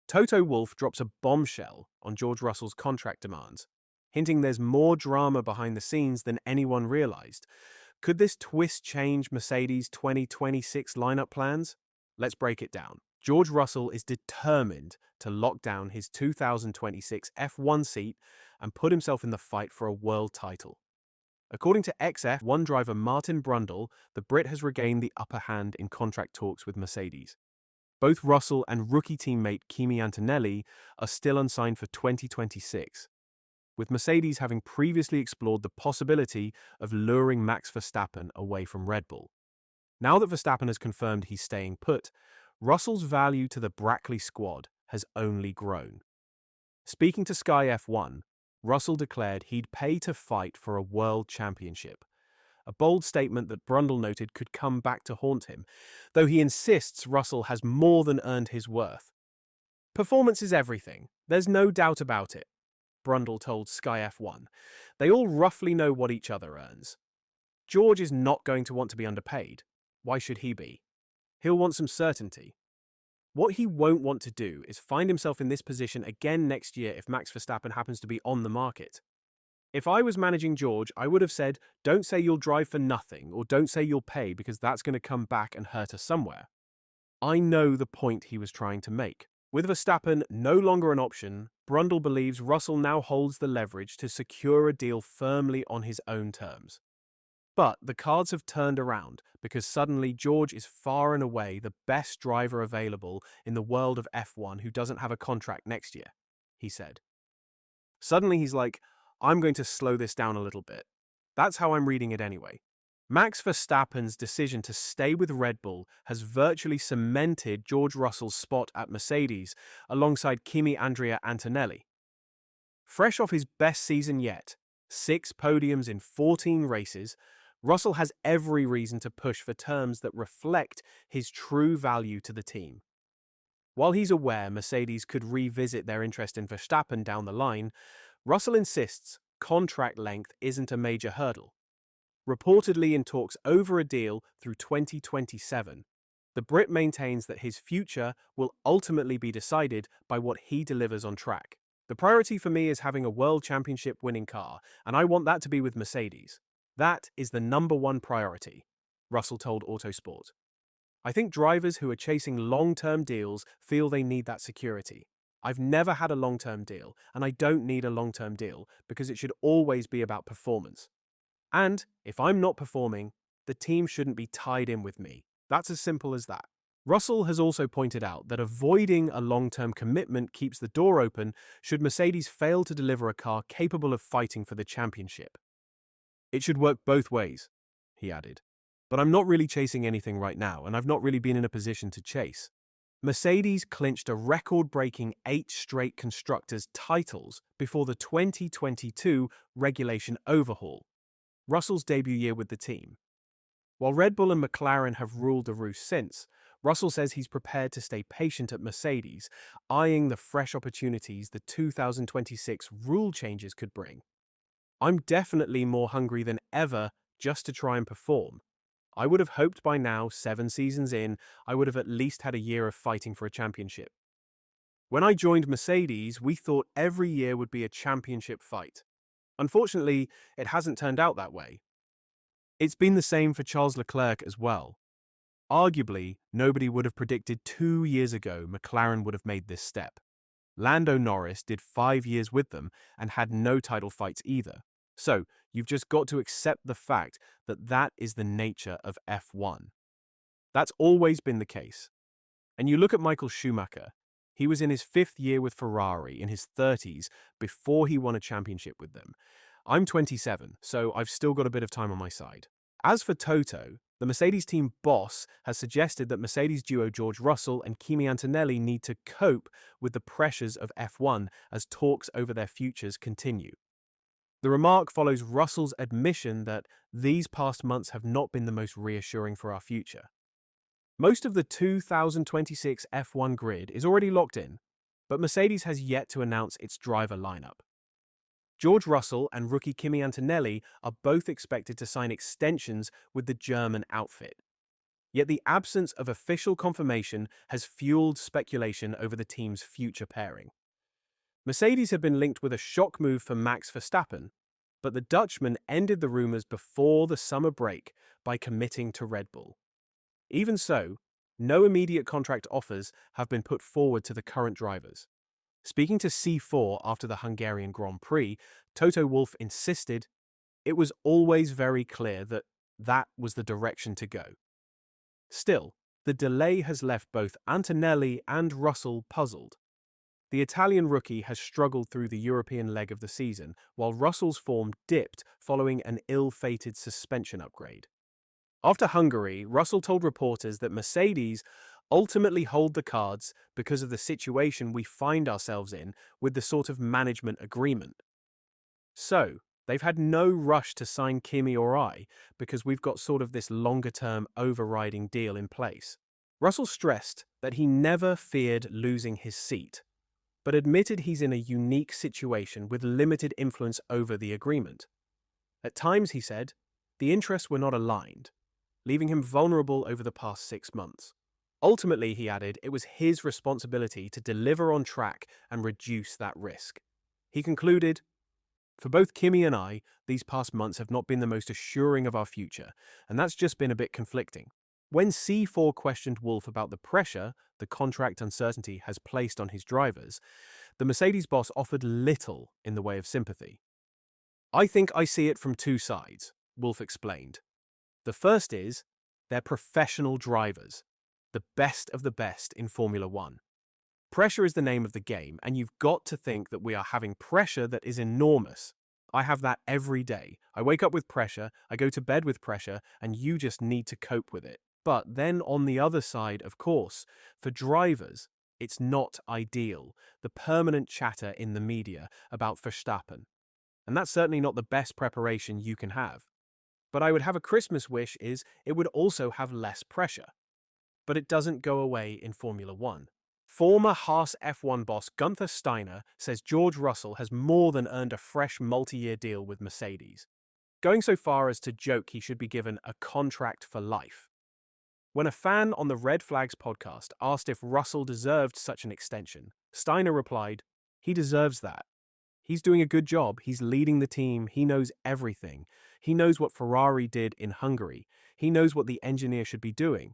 Toto Wolff drops a bombshell on George Russell's contract demands, hinting there's more drama behind the scenes than anyone realized. Could this twist change Mercedes' 2026 lineup plans? Let's break it down. George Russell is determined to lock down his 2026 F1 seat and put himself in the fight for a world title. According to ex-F1 driver Martin Brundle, the Brit has regained the upper hand in contract talks with Mercedes. Both Russell and rookie teammate Kimi Antonelli are still unsigned for 2026, with Mercedes having previously explored the possibility of luring Max Verstappen away from Red Bull. Now that Verstappen has confirmed he's staying put, Russell's value to the Brackley squad has only grown. Speaking to Sky F1, Russell declared he'd pay to fight for a world championship, a bold statement that Brundle noted could come back to haunt him, though he insists Russell has more than earned his worth. Performance is everything, there's no doubt about it, Brundle told Sky F1. They all roughly know what each other earns. George is not going to want to be underpaid. Why should he be? He'll want some certainty. What he won't want to do is find himself in this position again next year if Max Verstappen happens to be on the market. If I was managing George, I would have said, don't say you'll drive for nothing or don't say you'll pay because that's going to come back and hurt us somewhere. I know the point he was trying to make. With Verstappen no longer an option, Brundle believes Russell now holds the leverage to secure a deal firmly on his own terms. But the cards have turned around because suddenly George is far and away the best driver available in the world of F1 who doesn't have a contract next year, he said. Suddenly he's like, I'm going to slow this down a little bit. That's how I'm reading it anyway. Max Verstappen's decision to stay with Red Bull has virtually cemented George Russell's spot at Mercedes alongside Kimi Andrea Antonelli. Fresh off his best season yet, 6 podiums in 14 races, Russell has every reason to push for terms that reflect his true value to the team. While he's aware Mercedes could revisit their interest in Verstappen down the line, Russell insists contract length isn't a major hurdle. Reportedly in talks over a deal through 2027, the Brit maintains that his future will ultimately be decided by what he delivers on track. The priority for me is having a world championship winning car, and I want that to be with Mercedes. That is the #1 priority, Russell told Autosport. I think drivers who are chasing long-term deals feel they need that security. I've never had a long-term deal, and I don't need a long-term deal because it should always be about performance. And if I'm not performing, the team shouldn't be tied in with me. That's as simple as that. Russell has also pointed out that avoiding a long-term commitment keeps the door open should Mercedes fail to deliver a car capable of fighting for the championship. It should work both ways, he added. But I'm not really chasing anything right now, and I've not really been in a position to chase. Mercedes clinched a record-breaking 8 straight constructors' titles before the 2022 regulation overhaul, Russell's debut year with the team. While Red Bull and McLaren have ruled the roost since, Russell says he's prepared to stay patient at Mercedes, eyeing the fresh opportunities the 2026 rule changes could bring. I'm definitely more hungry than ever just to try and perform. I would have hoped by now, 7 seasons in, I would have at least had a year of fighting for a championship. When I joined Mercedes, we thought every year would be a championship fight. Unfortunately, it hasn't turned out that way. It's been the same for Charles Leclerc as well. Arguably, nobody would have predicted 2 years ago McLaren would have made this step. Lando Norris did 5 years with them and had no title fights either. So, you've just got to accept the fact that that is the nature of F1. That's always been the case. And you look at Michael Schumacher. He was in his 5th year with Ferrari in his 30s before he won a championship with them. I'm 27, so I've still got a bit of time on my side. As for Toto, the Mercedes team boss has suggested that Mercedes duo George Russell and Kimi Antonelli need to cope with the pressures of F1 as talks over their futures continue. The remark follows Russell's admission that these past months have not been the most reassuring for our future. Most of the 2026 F1 grid is already locked in, but Mercedes has yet to announce its driver lineup. George Russell and rookie Kimi Antonelli are both expected to sign extensions with the German outfit. Yet the absence of official confirmation has fueled speculation over the team's future pairing. Mercedes have been linked with a shock move for Max Verstappen, but the Dutchman ended the rumours before the summer break by committing to Red Bull. Even so, no immediate contract offers have been put forward to the current drivers. Speaking to C4 after the Hungarian Grand Prix, Toto Wolff insisted it was always very clear that that was the direction to go. Still, the delay has left both Antonelli and Russell puzzled. The Italian rookie has struggled through the European leg of the season, while Russell's form dipped following an ill-fated suspension upgrade. After Hungary, Russell told reporters that Mercedes ultimately hold the cards because of the situation we find ourselves in with the sort of management agreement. So, they've had no rush to sign Kimi or I because we've got sort of this longer-term overriding deal in place. Russell stressed that he never feared losing his seat, but admitted he's in a unique situation with limited influence over the agreement. At times, he said, the interests were not aligned, leaving him vulnerable over the past 6 months. Ultimately, he added, it was his responsibility to deliver on track and reduce that risk. He concluded, for both Kimi and I, these past months have not been the most assuring of our future, and that's just been a bit conflicting. When C4 questioned Wolff about the pressure the contract uncertainty has placed on his drivers, the Mercedes boss offered little in the way of sympathy. I think I see it from two sides, Wolff explained. The first is, they're professional drivers, the best of the best in Formula One. Pressure is the name of the game, and you've got to think that we are having pressure that is enormous. I have that every day. I wake up with pressure, I go to bed with pressure, and you just need to cope with it. But then on the other side, of course, for drivers, it's not ideal, the permanent chatter in the media about Verstappen. And that's certainly not the best preparation you can have. But I would have a Christmas wish is it would also have less pressure. But it doesn't go away in Formula One. Former Haas F1 boss Gunther Steiner says George Russell has more than earned a fresh multi-year deal with Mercedes, going so far as to joke he should be given a contract for life. When a fan on the Red Flags podcast asked if Russell deserved such an extension, Steiner replied, he deserves that. He's doing a good job, he's leading the team, he knows everything. He knows what Ferrari did in Hungary. He knows what the engineer should be doing.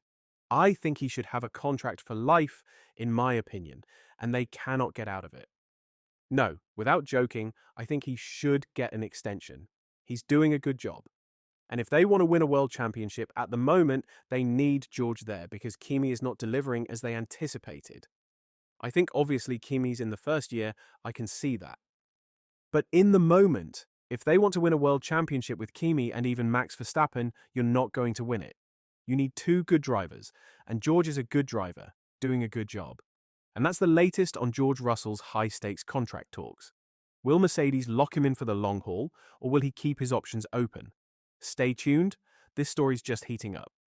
I think he should have a contract for life, in my opinion, and they cannot get out of it. No, without joking, I think he should get an extension. He's doing a good job. And if they want to win a world championship, at the moment, they need George there because Kimi is not delivering as they anticipated. I think obviously Kimi's in the first year, I can see that. But in the moment, if they want to win a world championship with Kimi and even Max Verstappen, you're not going to win it. You need two good drivers, and George is a good driver, doing a good job. And that's the latest on George Russell's high-stakes contract talks. Will Mercedes lock him in for the long haul, or will he keep his options open? Stay tuned, this story's just heating up.